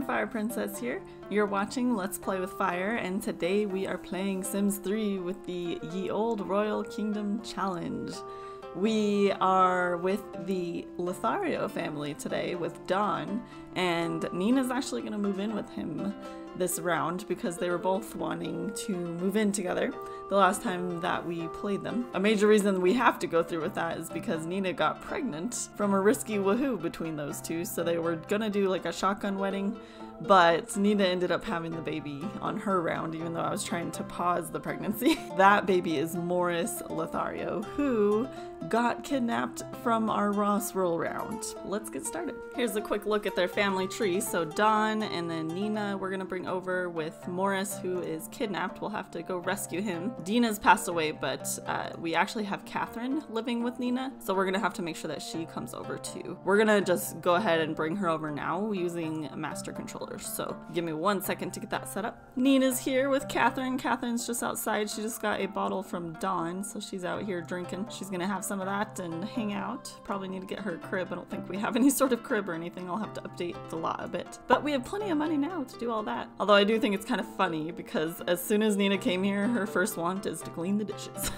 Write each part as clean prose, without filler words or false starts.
Fire Princess here. You're watching Let's Play with Fire, and today we are playing Sims 3 with the Ye Olde Royal Kingdom Challenge. We are with the Lothario family today with Don, and Nina's actually going to move in with him this round because they were both wanting to move in together the last time that we played them. A major reason we have to go through with that is because Nina got pregnant from a risky woohoo between those two, so they were gonna do like a shotgun wedding, but Nina ended up having the baby on her round even though I was trying to pause the pregnancy. That baby is Morris Lothario, who got kidnapped from our Ross roll round. Let's get started. Here's a quick look at their family tree. So Don and then Nina we're gonna bring over with Morris, who is kidnapped. We'll have to go rescue him. Dina's passed away, but we actually have Catherine living with Nina, so we're gonna have to make sure that she comes over too. We're gonna just go ahead and bring her over now using master controllers, so give me 1 second to get that set up. Nina's here with Catherine. Catherine's just outside. She just got a bottle from Don, so she's out here drinking. She's gonna have some of that and hang out. Probably need to get her a crib. I don't think we have any sort of crib or anything. I'll have to update the lot a bit. But we have plenty of money now to do all that. Although I do think it's kind of funny because as soon as Nina came here, her first want is to clean the dishes.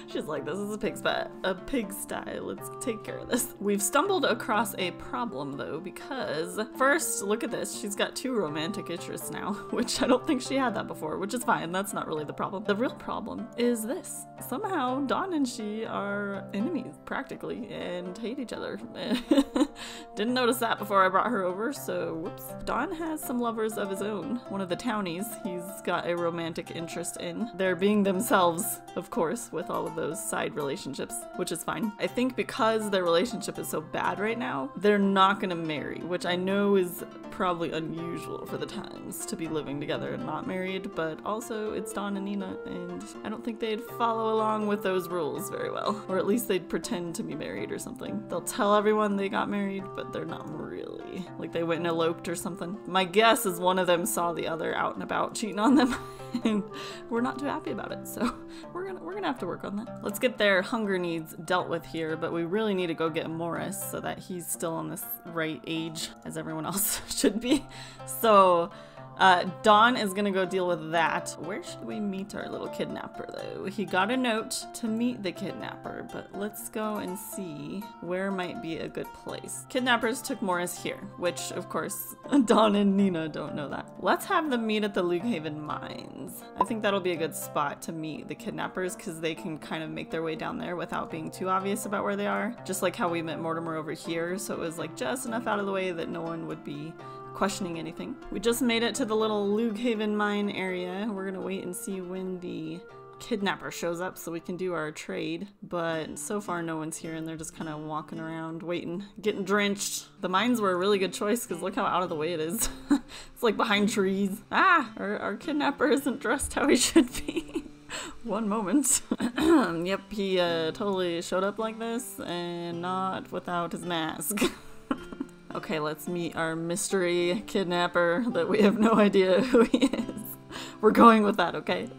She's like, this is a pigsty, let's take care of this. We've stumbled across a problem though, because first, look at this, she's got 2 romantic interests now, which I don't think she had that before, which is fine, that's not really the problem. The real problem is this. Somehow, Don and she are enemies, practically, and hate each other. Didn't notice that before I brought her over, so whoops. Don has some lovers of his own. One of the townies he's got a romantic interest in. They're being themselves, of course, with all of those side relationships, which is fine. I think because their relationship is so bad right now, they're not gonna marry, which I know is probably unusual for the times to be living together and not married, but also it's Don and Nina, and I don't think they'd follow along with those rules very well, or at least they'd pretend to be married or something. They'll tell everyone they got married, but they're not really. Like they went and eloped or something. My guess is one of them saw the other out and about cheating on them, and we're not too happy about it, so we're gonna have to work on that. Let's get their hunger needs dealt with here, but we really need to go get Morris so that he's still on this right age as everyone else should be. So Don is gonna go deal with that. Where should we meet our little kidnapper though? He got a note to meet the kidnapper, but let's go and see where might be a good place. Kidnappers took Morris here, which of course Don and Nina don't know that. Let's have them meet at the Lukehaven Mines. I think that'll be a good spot to meet the kidnappers because they can kind of make their way down there without being too obvious about where they are. Just like how we met Mortimer over here, so it was like just enough out of the way that no one would be questioning anything. We just made it to the little Lukehaven mine area. We're gonna wait and see when the kidnapper shows up so we can do our trade, but so far no one's here and they're just kind of walking around waiting, getting drenched. The mines were a really good choice because look how out of the way it is. It's like behind trees. Ah, our kidnapper isn't dressed how he should be. One moment. Yep, he totally showed up like this and not without his mask. Okay, let's meet our mystery kidnapper that we have no idea who he is. We're going with that, okay?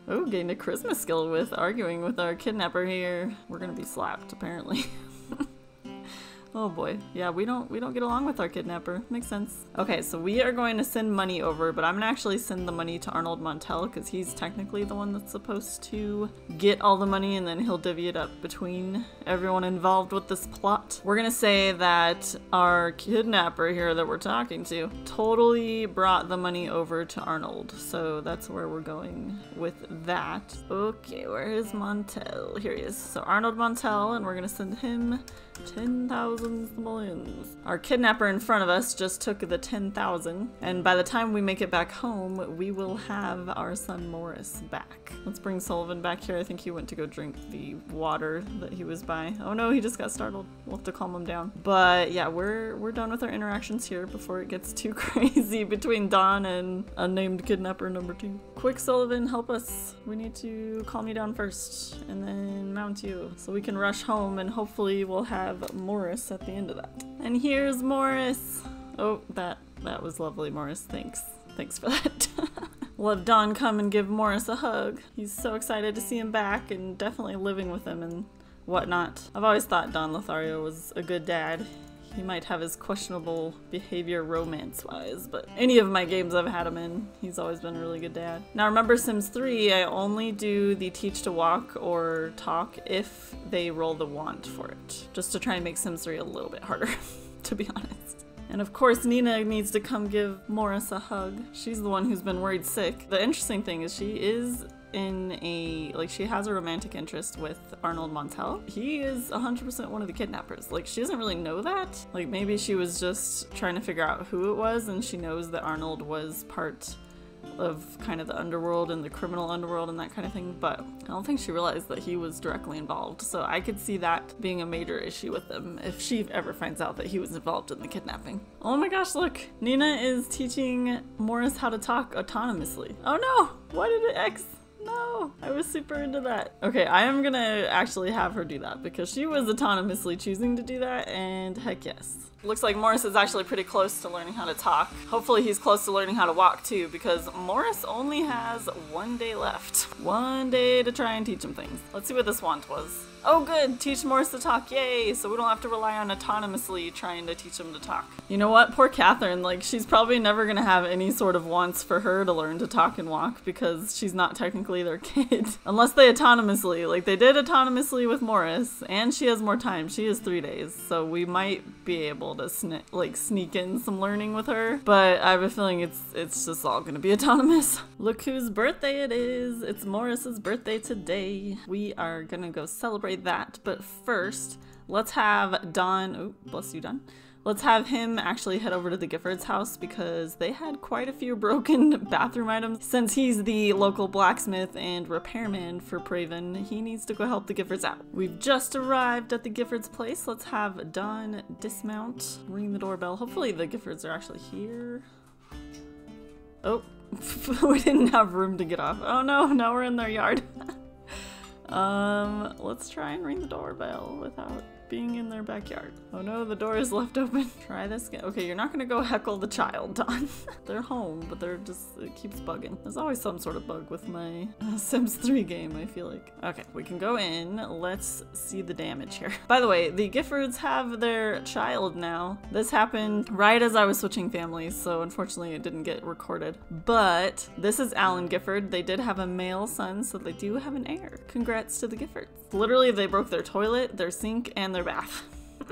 Oh, gained a charisma skill with arguing with our kidnapper here. We're gonna be slapped, apparently. Oh boy. Yeah, we don't get along with our kidnapper. Makes sense. Okay, so we are going to send money over, but I'm gonna actually send the money to Arnold Montel because he's technically the one that's supposed to get all the money and then he'll divvy it up between everyone involved with this plot. We're gonna say that our kidnapper here that we're talking to totally brought the money over to Arnold. So that's where we're going with that. Okay, where is Montel? Here he is. So Arnold Montel, and we're gonna send him 10,000 simoleons. Our kidnapper in front of us just took the 10,000, and by the time we make it back home, we will have our son Morris back. Let's bring Sullivan back here. I think he went to go drink the water that he was by. Oh no, he just got startled. We'll have to calm him down. But yeah, we're done with our interactions here before it gets too crazy between Don and unnamed kidnapper number 2. Quick, Sullivan, help us. We need to calm you down first and then mount you so we can rush home and hopefully we'll have Morris at the end of that. And here's Morris. Oh, that was lovely, Morris. Thanks for that. We'll have Don come and give Morris a hug. He's so excited to see him back and definitely living with him and whatnot. I've always thought Don Lothario was a good dad. He might have his questionable behavior romance-wise, but any of my games I've had him in, he's always been a really good dad. Now remember Sims 3, I only do the teach to walk or talk if they roll the want for it, just to try and make Sims 3 a little bit harder, to be honest. And of course Nina needs to come give Morris a hug. She's the one who's been worried sick. The interesting thing is she is in a, like, she has a romantic interest with Arnold Montel. He is 100% one of the kidnappers. Like, she doesn't really know that. Like, maybe she was just trying to figure out who it was, and she knows that Arnold was part of kind of the underworld and the criminal underworld and that kind of thing, but I don't think she realized that he was directly involved. So I could see that being a major issue with them if she ever finds out that he was involved in the kidnapping. Oh my gosh, look! Nina is teaching Morris how to talk autonomously. Oh no! Why did it X? No, I was super into that. Okay, I am gonna actually have her do that because she was autonomously choosing to do that, and heck yes. Looks like Morris is actually pretty close to learning how to talk. Hopefully he's close to learning how to walk too, because Morris only has 1 day left. 1 day to try and teach him things. Let's see what this want was. Oh good, teach Morris to talk, yay! So we don't have to rely on autonomously trying to teach him to talk. You know what, poor Catherine, like she's probably never gonna have any sort of wants for her to learn to talk and walk because she's not technically their kid. Unless they autonomously, like they did autonomously with Morris, and she has more time, she has 3 days, so we might be able to sneak in some learning with her, but I have a feeling it's just all gonna be autonomous. Look whose birthday it is! It's Morris's birthday today. We are gonna go celebrate that, but first let's have Don, oh bless you Don, let's have him actually head over to the Giffords' house because they had quite a few broken bathroom items. Since he's the local blacksmith and repairman for Praven, he needs to go help the Giffords out. We've just arrived at the Giffords' place. Let's have Don dismount, ring the doorbell. Hopefully the Giffords are actually here. Oh, we didn't have room to get off. Oh no, now we're in their yard. Let's try and ring the doorbell without being in their backyard. Oh no, the door is left open. Try this again. Okay, you're not gonna go heckle the child, Don. They're home, but they're just, it keeps bugging. There's always some sort of bug with my Sims 3 game, I feel like. Okay, we can go in. Let's see the damage here. By the way, the Giffords have their child now. This happened right as I was switching families, so unfortunately it didn't get recorded. But this is Alan Gifford. They did have a male son, so they do have an heir. Congrats to the Giffords. Literally, they broke their toilet, their sink, and their bath.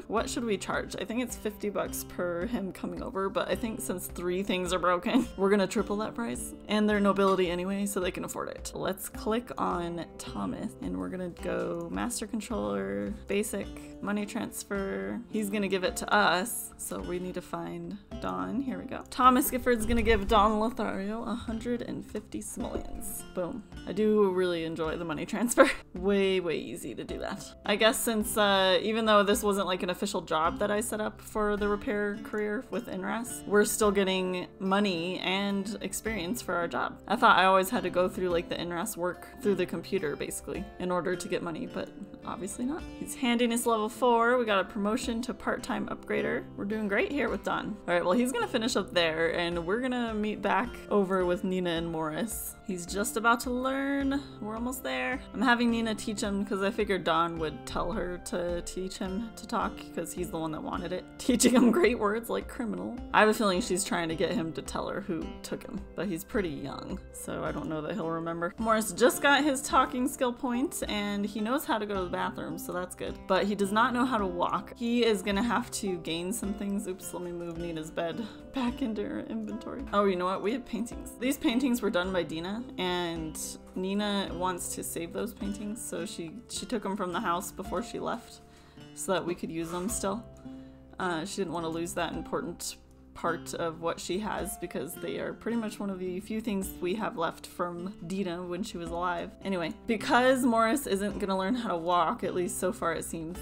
What should we charge? I think it's 50 bucks per him coming over, but I think since 3 things are broken, we're gonna triple that price. And they're nobility anyway, so they can afford it. Let's click on Thomas, and we're gonna go master controller, basic, money transfer. He's gonna give it to us, so we need to find Don. Here we go. Thomas Gifford's gonna give Don Lothario 150 simoleons. Boom. I do really enjoy the money transfer. Way easy to do that. I guess since, even though this wasn't like an official job that I set up for the repair career with NRAS, we're still getting money and experience for our job. I thought I always had to go through like the NRAS work through the computer basically in order to get money, but obviously not. He's handiness level 4. We got a promotion to part-time upgrader. We're doing great here with Don. All right, well he's gonna finish up there and we're gonna meet back over with Nina and Morris. He's just about to learn. We're almost there. I'm having Nina teach him because I figured Don would tell her to teach him to talk because he's the one that wanted it. Teaching him great words like criminal. I have a feeling she's trying to get him to tell her who took him, but he's pretty young, so I don't know that he'll remember. Morris just got his talking skill points and he knows how to go to the bathroom, so that's good. But he does not know how to walk. He is gonna have to gain some things. Oops, let me move Nina's bed back into her inventory. Oh, you know what? We have paintings. These paintings were done by Dina, and Nina wants to save those paintings, so she took them from the house before she left so that we could use them still. She didn't want to lose that important part of what she has because they are pretty much one of the few things we have left from Dina when she was alive. Anyway, because Morris isn't gonna learn how to walk, at least so far it seems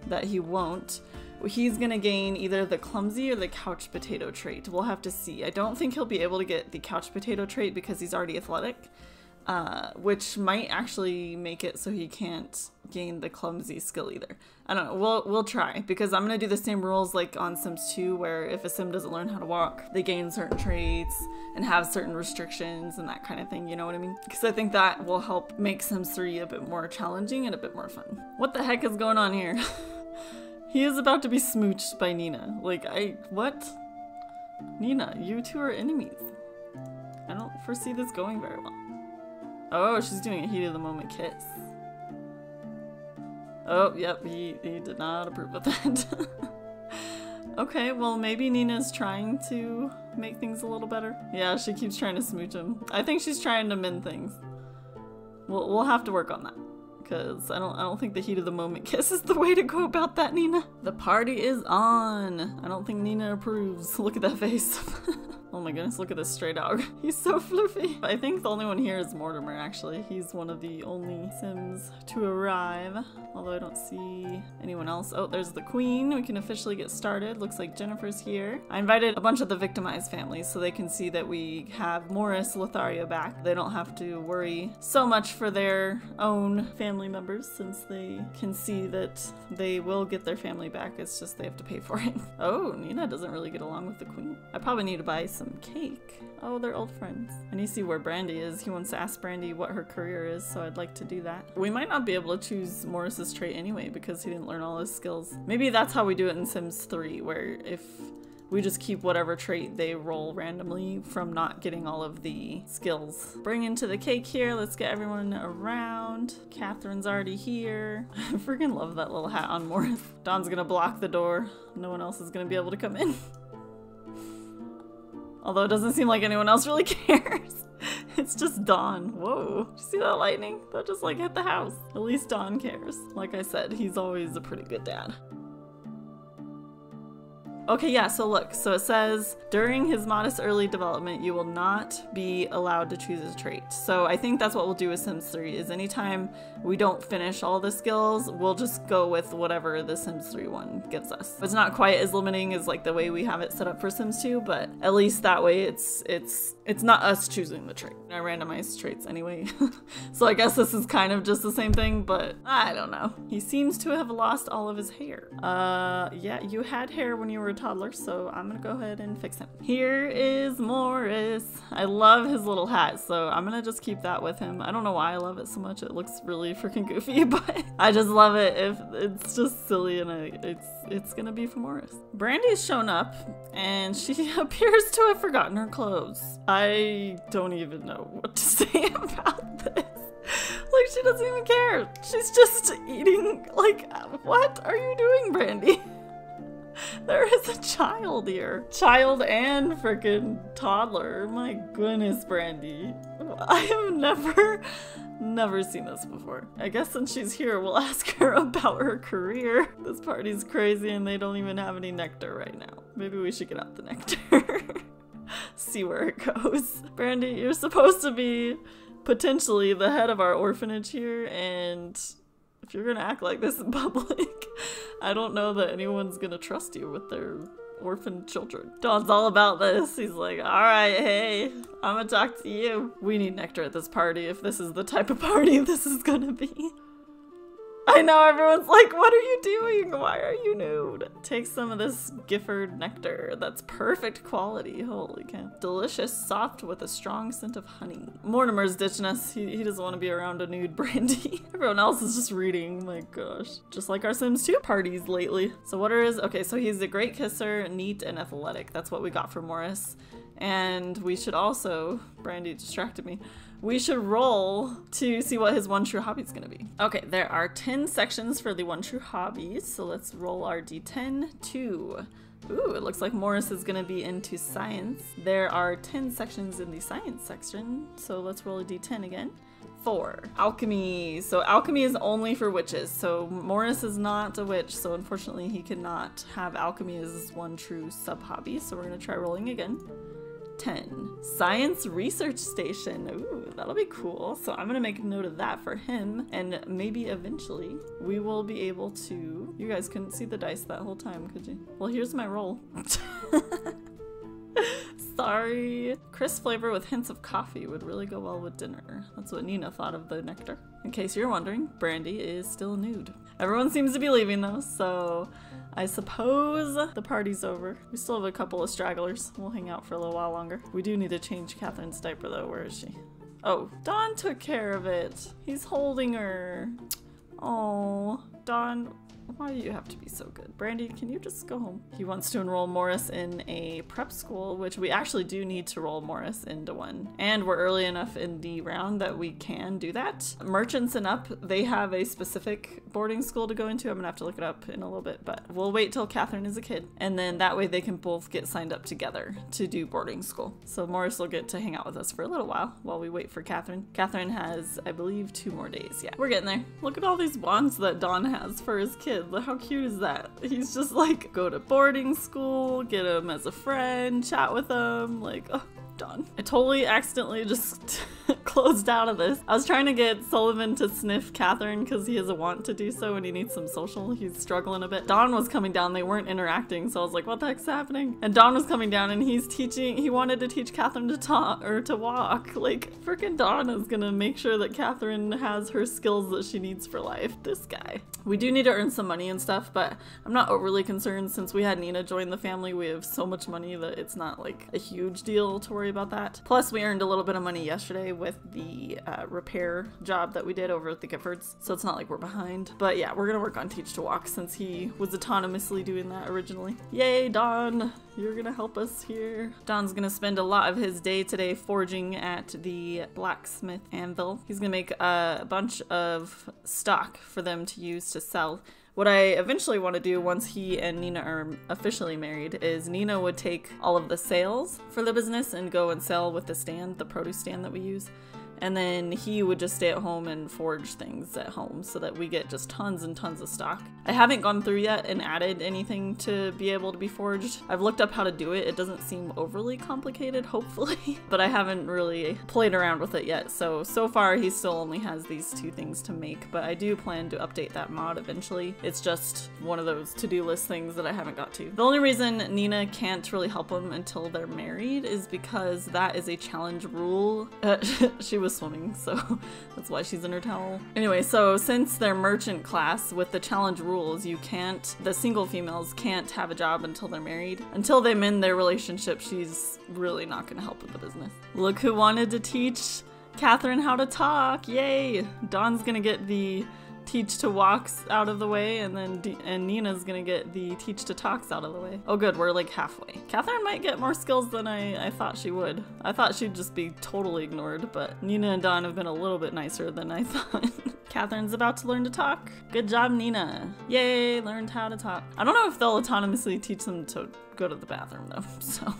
that he won't, he's gonna gain either the clumsy or the couch potato trait. We'll have to see. I don't think he'll be able to get the couch potato trait because he's already athletic, which might actually make it so he can't gain the clumsy skill either. I don't know, we'll try, because I'm gonna do the same rules like on Sims 2 where if a sim doesn't learn how to walk, they gain certain traits and have certain restrictions and that kind of thing, you know what I mean? Because I think that will help make Sims 3 a bit more challenging and a bit more fun. What the heck is going on here? He is about to be smooched by Nina. Like, what? Nina, you two are enemies. I don't foresee this going very well. Oh, she's doing a heat of the moment kiss. Oh, yep, he did not approve of that. Okay, well maybe Nina's trying to make things a little better. Yeah, she keeps trying to smooch him. I think she's trying to mend things. We'll have to work on that. Because I don't think the heat of the moment kiss is the way to go about that, Nina. The party is on. I don't think Nina approves. Look at that face. Oh my goodness, look at this stray dog. He's so floofy. I think the only one here is Mortimer, actually. He's one of the only Sims to arrive. Although I don't see anyone else. Oh, there's the queen. We can officially get started. Looks like Jennifer's here. I invited a bunch of the victimized families so they can see that we have Morris Lothario back. They don't have to worry so much for their own family members since they can see that they will get their family back. It's just they have to pay for it. Oh, Nina doesn't really get along with the queen. I probably need to buy some cake. Oh, they're old friends. I need to see where Brandy is. He wants to ask Brandy what her career is, so I'd like to do that. We might not be able to choose Morris's trait anyway because he didn't learn all his skills. Maybe that's how we do it in Sims 3, where if we just keep whatever trait they roll randomly from not getting all of the skills. Bring into the cake here. Let's get everyone around. Catherine's already here. I freaking love that little hat on Morris. Don's gonna block the door. No one else is gonna be able to come in. Although it doesn't seem like anyone else really cares. It's just Don. Whoa. Did you see that lightning? That just like hit the house. At least Don cares. Like I said, he's always a pretty good dad. Okay, yeah, so look, so it says, during his modest early development, you will not be allowed to choose a trait. So I think that's what we'll do with Sims 3, is anytime we don't finish all the skills, we'll just go with whatever the Sims 3 one gives us. It's not quite as limiting as like the way we have it set up for Sims 2, but at least that way it's not us choosing the trait. I randomized traits anyway. So I guess this is kind of just the same thing, but I don't know. He seems to have lost all of his hair. Yeah, you had hair when you were a toddler, so I'm gonna go ahead and fix him. Here is Morris. I love his little hat, so I'm gonna just keep that with him. I don't know why I love it so much. It looks really freaking goofy, but I just love it. If it's just silly, and it's gonna be for Morris. Brandy's shown up, and she appears to have forgotten her clothes. I don't even know what to say about this. Like, she doesn't even care. She's just eating. Like, what are you doing, Brandy? There is a child here. Child and freaking toddler. My goodness, Brandy. I have never seen this before. I guess since she's here, we'll ask her about her career. This party's crazy and they don't even have any nectar right now. Maybe we should get out the nectar. See where it goes. Brandy, you're supposed to be potentially the head of our orphanage here, and if you're gonna act like this in public, I don't know that anyone's gonna trust you with their orphan children. Don's all about this. He's like, all right, hey, I'm gonna talk to you. We need nectar at this party if this is the type of party this is gonna be. I know, everyone's like, what are you doing? Why are you nude? Take some of this Gifford nectar. That's perfect quality. Holy cow. Delicious, soft with a strong scent of honey. Mortimer's ditching us. He doesn't want to be around a nude Brandy. Everyone else is just reading. My gosh. Just like our Sims 2 parties lately. So what are his? Okay, so he's a great kisser, neat, and athletic. That's what we got for Morris. And we should also, Brandy distracted me, we should roll to see what his one true hobby is gonna be. Okay, there are 10 sections for the one true hobbies, so let's roll our d10. 2. Ooh, it looks like Morris is gonna be into science. There are 10 sections in the science section, so let's roll a d10 again. 4. Alchemy. So alchemy is only for witches, so Morris is not a witch, so unfortunately he cannot have alchemy as his one true sub-hobby, so we're gonna try rolling again. 10. Science research station. Ooh, that'll be cool. So I'm gonna make note of that for him, and maybe eventually we will be able to... You guys couldn't see the dice that whole time, could you? Well, here's my roll. Sorry. Crisp flavor with hints of coffee would really go well with dinner. That's what Nina thought of the nectar. In case you're wondering, Brandy is still nude. Everyone seems to be leaving though, so I suppose the party's over. We still have a couple of stragglers. We'll hang out for a little while longer. We do need to change Catherine's diaper though. Where is she? Oh, Don took care of it. He's holding her. Oh, Don, Why do you have to be so good? Brandy, can you just go home? He wants to enroll Morris in a prep school, which we actually do need to roll Morris into one. And we're early enough in the round that we can do that. Merchants and up, they have a specific boarding school to go into. I'm gonna have to look it up in a little bit, but we'll wait till Catherine is a kid. And then that way they can both get signed up together to do boarding school. So Morris will get to hang out with us for a little while we wait for Catherine. Catherine has, I believe, 2 more days. Yeah, we're getting there. Look at all these wands that Don has for his kid. How cute is that? He's just like, go to boarding school, get him as a friend, chat with him, like, oh. Don. I totally accidentally just closed out of this. I was trying to get Sullivan to sniff Catherine because he has a want to do so and he needs some social. He's struggling a bit. Don was coming down, they weren't interacting, so I was like, what the heck's happening? And Don was coming down and he wanted to teach Catherine to talk or to walk. Like, freaking Don is gonna make sure that Catherine has her skills that she needs for life. This guy. We do need to earn some money and stuff, but I'm not overly concerned since we had Nina join the family. We have so much money that it's not like a huge deal to worry about that. Plus, we earned a little bit of money yesterday with the repair job that we did over at the Giffords, so it's not like we're behind. But yeah, we're gonna work on Teach to Walk since he was autonomously doing that originally. Yay, Don! You're gonna help us here. Don's gonna spend a lot of his day today forging at the blacksmith anvil. He's gonna make a bunch of stock for them to use to sell. What I eventually want to do once he and Nina are officially married is Nina would take all of the sales for the business and go and sell with the stand, the produce stand that we use. And then he would just stay at home and forge things at home so that we get just tons and tons of stock. I haven't gone through yet and added anything to be able to be forged. I've looked up how to do it. It doesn't seem overly complicated, hopefully, but I haven't really played around with it yet. So far he still only has these 2 things to make, but I do plan to update that mod eventually. It's just one of those to-do list things that I haven't got to. The only reason Nina can't really help him until they're married is because that is a challenge rule. She was swimming, so that's why she's in her towel. Anyway, so since they're merchant class, with the challenge rules, the single females can't have a job until they're married. Until they mend their relationship, she's really not gonna help with the business. Look who wanted to teach Catherine how to talk, yay! Don's gonna get the Teach to Walks out of the way, and then Nina's gonna get the Teach to Talks out of the way. Oh good, we're like halfway. Catherine might get more skills than I thought she would. I thought she'd just be totally ignored, but Nina and Don have been a little bit nicer than I thought. Catherine's about to learn to talk. Good job, Nina. Yay, learned how to talk. I don't know if they'll autonomously teach them to go to the bathroom though, so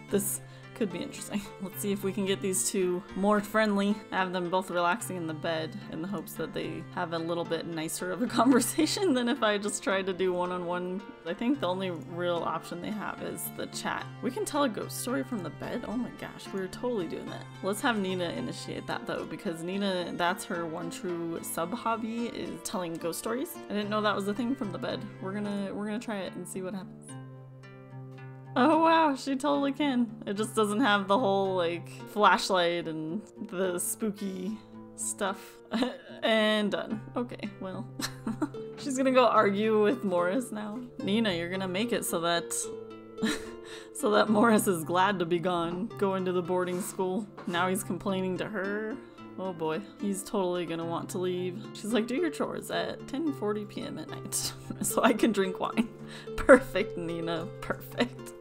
this could be interesting. Let's see if we can get these 2 more friendly, have them both relaxing in the bed in the hopes that they have a little bit nicer of a conversation than if I just tried to do one-on-one. I think the only real option they have is the chat. We can tell a ghost story from the bed? Oh my gosh, we were totally doing that. Let's have Nina initiate that though, because Nina, that's her one true sub-hobby, is telling ghost stories. I didn't know that was a thing from the bed. We're gonna try it and see what happens. Oh wow, she totally can. It just doesn't have the whole like flashlight and the spooky stuff. And done. Okay, well. She's gonna go argue with Morris now. Nina, you're gonna make it so that Morris is glad to be gone, going to the boarding school. Now he's complaining to her. Oh boy, he's totally gonna want to leave. She's like, do your chores at 10:40 p.m. at night so I can drink wine. Perfect, Nina, perfect.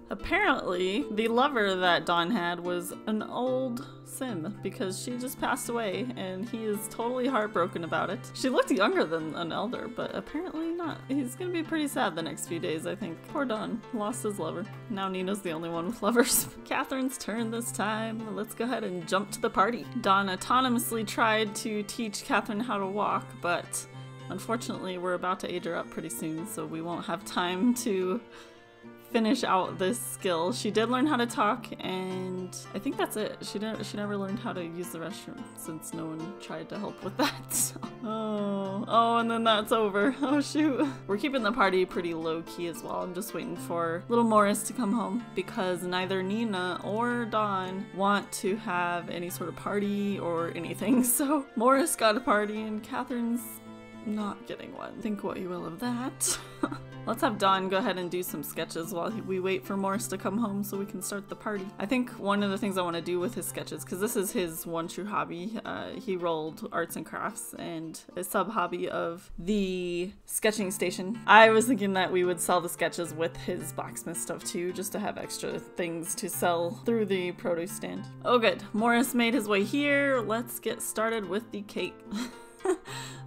Apparently, the lover that Don had was an old sim because she just passed away and he is totally heartbroken about it. She looked younger than an elder, but apparently not. He's gonna be pretty sad the next few days, I think. Poor Don, lost his lover. Now Nina's the only one with lovers. Catherine's turn this time. Let's go ahead and jump to the party. Don autonomously tried to teach Catherine how to walk, but unfortunately we're about to age her up pretty soon, so we won't have time to finish out this skill. She did learn how to talk, and I think that's it. She never learned how to use the restroom since no one tried to help with that. So. Oh, and then that's over. Oh shoot. We're keeping the party pretty low-key as well. I'm just waiting for little Morris to come home because neither Nina or Don want to have any sort of party or anything. So Morris got a party and Catherine's not getting one. Think what you will of that. Let's have Don go ahead and do some sketches while we wait for Morris to come home so we can start the party. I think one of the things I want to do with his sketches, because this is his one true hobby, he rolled arts and crafts and a sub hobby of the sketching station. I was thinking that we would sell the sketches with his blacksmith stuff too, just to have extra things to sell through the produce stand. Oh good, Morris made his way here. Let's get started with the cake.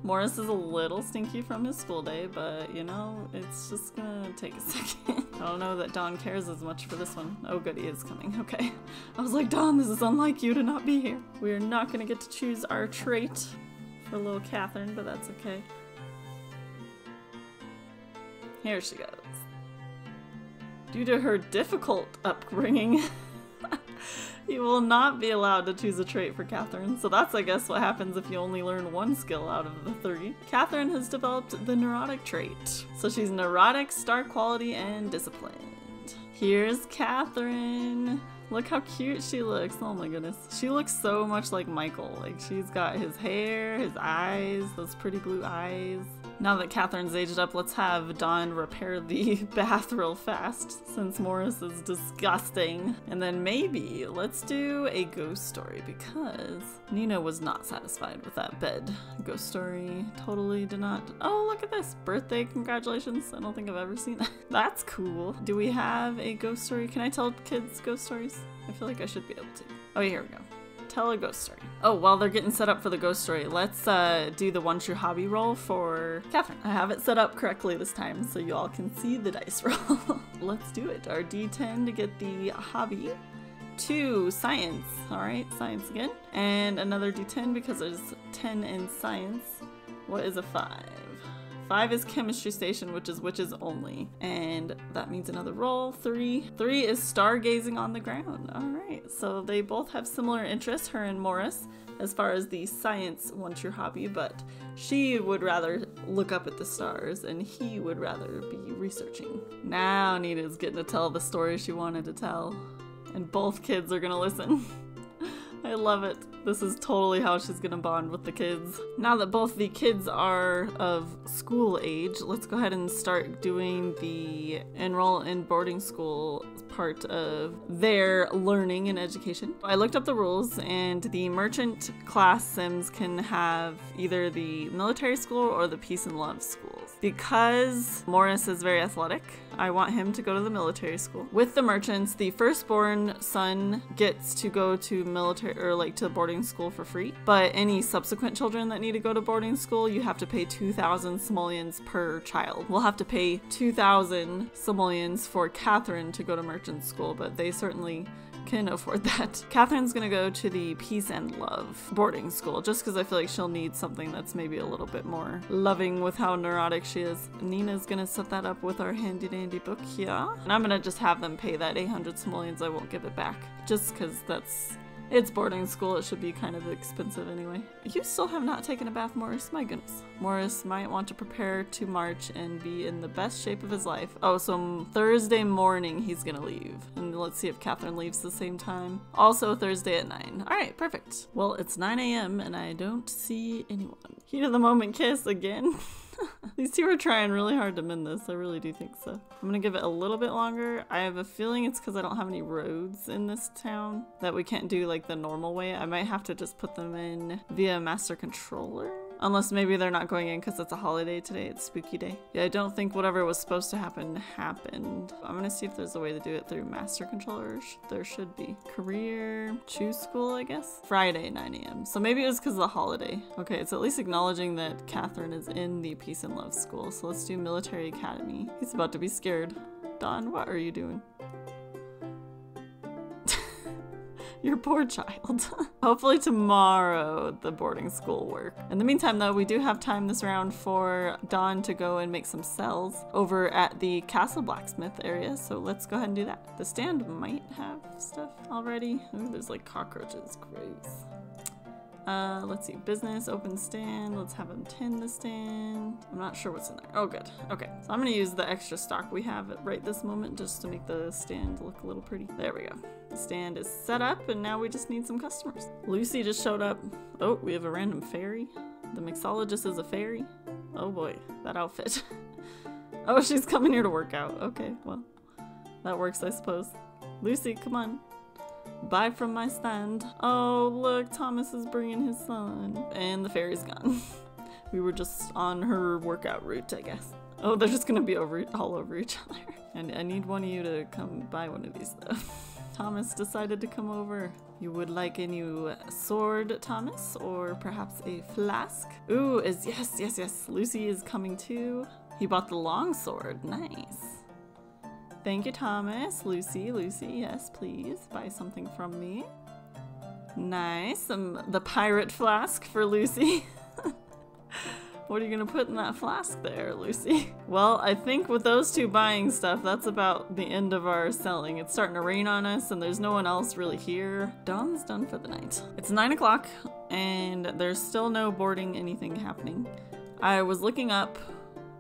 Morris is a little stinky from his school day, but you know, it's just gonna take a second. I don't know that Don cares as much for this one. Oh good, he is coming, okay. I was like, Don, this is unlike you to not be here. We are not gonna get to choose our trait for little Catherine, but that's okay. Here she goes. Due to her difficult upbringing, you will not be allowed to choose a trait for Catherine, so that's I guess what happens if you only learn one skill out of the 3. Catherine has developed the neurotic trait. So she's neurotic, star quality, and disciplined. Here's Catherine. Look how cute she looks. Oh my goodness. She looks so much like Michael. Like she's got his hair, his eyes, those pretty blue eyes. Now that Catherine's aged up, let's have Don repair the bath real fast since Morris is disgusting. And then maybe let's do a ghost story because Nina was not satisfied with that bed. Ghost story totally did not. Oh, look at this. Birthday congratulations. I don't think I've ever seen that. That's cool. Do we have a ghost story? Can I tell kids ghost stories? I feel like I should be able to. Oh, here we go. Tell a ghost story. Oh, while they're getting set up for the ghost story, let's do the one true hobby roll for Catherine. I have it set up correctly this time so you all can see the dice roll. Let's do it. Our D10 to get the hobby. 2, science. All right, science again. And another D10 because there's 10 in science. What is a 5? 5 is chemistry station, which is witches only. And that means another roll. 3. 3 is stargazing on the ground. All right, so they both have similar interests, her and Morris, as far as the science one true hobby, but she would rather look up at the stars and he would rather be researching. Now Nina's getting to tell the story she wanted to tell, and both kids are gonna listen. I love it. This is totally how she's gonna bond with the kids. Now that both the kids are of school age, let's go ahead and start doing the enroll in boarding school part of their learning and education. I looked up the rules and the merchant class Sims can have either the military school or the peace and love schools. Because Morris is very athletic, I want him to go to the military school. With the merchants, the firstborn son gets to go to military or like to boarding school for free, but any subsequent children that need to go to boarding school, you have to pay 2,000 simoleons per child. We'll have to pay 2,000 simoleons for Catherine to go to merchant school, but they certainly can afford that. Catherine's gonna go to the peace and love boarding school just because I feel like she'll need something that's maybe a little bit more loving with how neurotic she is. Nina's gonna set that up with our handy dandy book here. And I'm gonna just have them pay that 800 simoleons. I won't give it back just because it's boarding school. It should be kind of expensive anyway. You still have not taken a bath, Morris. My goodness. Morris might want to prepare to march and be in the best shape of his life. Oh, so Thursday morning he's gonna leave. And let's see if Catherine leaves the same time. Also Thursday at 9. All right, perfect. Well, it's 9 a.m. and I don't see anyone. Heat of the moment kiss again. These two are trying really hard to mend this. I really do think so. I'm gonna give it a little bit longer. I have a feeling it's because I don't have any roads in this town that we can't do like the normal way. I might have to just put them in via master controller. Unless maybe they're not going in because it's a holiday today. It's spooky day. Yeah, I don't think whatever was supposed to happen happened. I'm gonna see if there's a way to do it through master controllers. There should be. Career, choose school, I guess. Friday, 9 a.m. So maybe it was because of the holiday. Okay, it's at least acknowledging that Catherine is in the Peace and Love school. So let's do Military Academy. He's about to be scared. Don, what are you doing? Your poor child. Hopefully tomorrow the boarding school will work. In the meantime though, we do have time this round for Don to go and make some cells over at the castle blacksmith area, so let's go ahead and do that. The stand might have stuff already. Ooh, there's like cockroaches, gross. Let's see, business, open stand. Let's have him tend the stand. I'm not sure what's in there. Oh, good. Okay, so I'm gonna use the extra stock we have at right this moment just to make the stand look a little pretty. There we go. The stand is set up and now we just need some customers. Lucy just showed up. Oh, we have a random fairy. The mixologist is a fairy? Oh boy, that outfit. Oh, she's coming here to work out. Okay, well, that works, I suppose. Lucy, come on. Buy from my stand. Oh, look, Thomas is bringing his son. And the fairy's gone. We were just on her workout route, I guess. Oh, they're just gonna be all over each other. And I need one of you to come buy one of these, though. Thomas decided to come over. You would like a new sword, Thomas? Or perhaps a flask? Ooh, yes. Lucy is coming too. He bought the long sword. Nice. Thank you, Thomas. Lucy, yes, please. Buy something from me. Nice. The pirate flask for Lucy. What are you gonna put in that flask there, Lucy? Well, I think with those two buying stuff, that's about the end of our selling. It's starting to rain on us and there's no one else really here. Dawn's done for the night. It's 9 o'clock and there's still no boarding anything happening. I was looking up,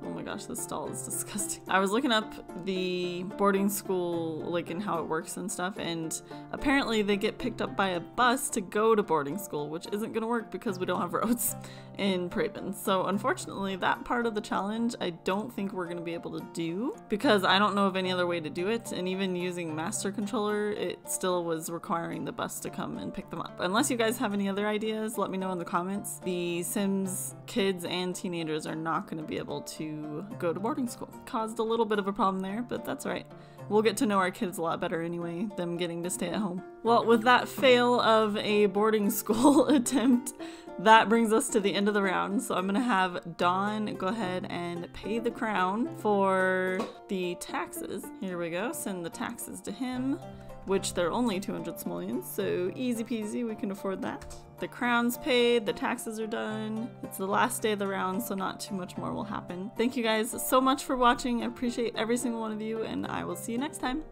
oh my gosh, this stall is disgusting. I was looking up the boarding school, like, and how it works and stuff, and apparently they get picked up by a bus to go to boarding school, which isn't gonna work because we don't have roads in Praven. So unfortunately, that part of the challenge, I don't think we're gonna be able to do because I don't know of any other way to do it, and even using Master Controller, it still was requiring the bus to come and pick them up. Unless you guys have any other ideas, let me know in the comments. The Sims kids and teenagers are not gonna be able to go to boarding school. Caused a little bit of a problem there, but that's all right. We'll get to know our kids a lot better anyway, them getting to stay at home. Well, with that fail of a boarding school attempt, that brings us to the end of the round. So I'm gonna have Don go ahead and pay the crown for the taxes. Here we go, send the taxes to him, which they're only 200 simoleons, so easy peasy, we can afford that. The crown's paid, the taxes are done. It's the last day of the round, so not too much more will happen. Thank you guys so much for watching. I appreciate every single one of you, and I will see you next time.